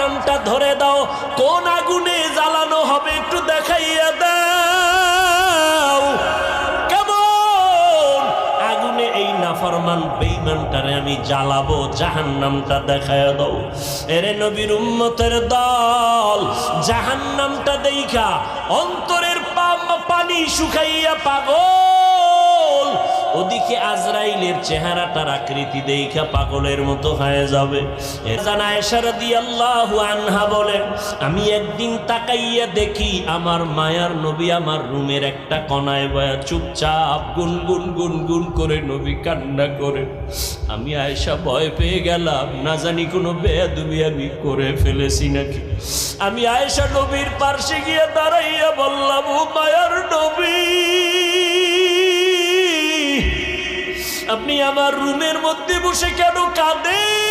জাহান্নামটা ধরে দাও, কোন আগুনে জ্বালানো হবে একটু দেখাইয়া দাও। কেমন আগুনে এই নাফরমান বেঈমানটারে আমি জ্বালাবো, জাহান্নামটা দেখাইয়া দাও। এরে নবীর উম্মতের দল, জাহান্নামটা দেইখা অন্তরের পানি শুকাইয়া পাগল, ওদিকে আজরাইলের চেহারাটার আকৃতি দেইখা পাগলের মতো হয়ে যাবে। আয়েশা রাদিয়াল্লাহু আনহা বলেন, আমি একদিন তাকাইয়া দেখি আমার মায়ার নবী আমার রুমের একটা কোনায় বয়া চুপচাপ গুনগুন গুনগুন করে নবী কান্না করে। আমি আয়েশা ভয় পেয়ে গেলাম, না জানি কোনো বেয়াদবি আমি করে ফেলেছি নাকি। আমি আয়েশা নবীর পাশে গিয়ে দাঁড়াইয়া বললাম, ও মায়ার নবী, আপনি আমার রুমের মধ্যে বসে কেন কাঁদেন?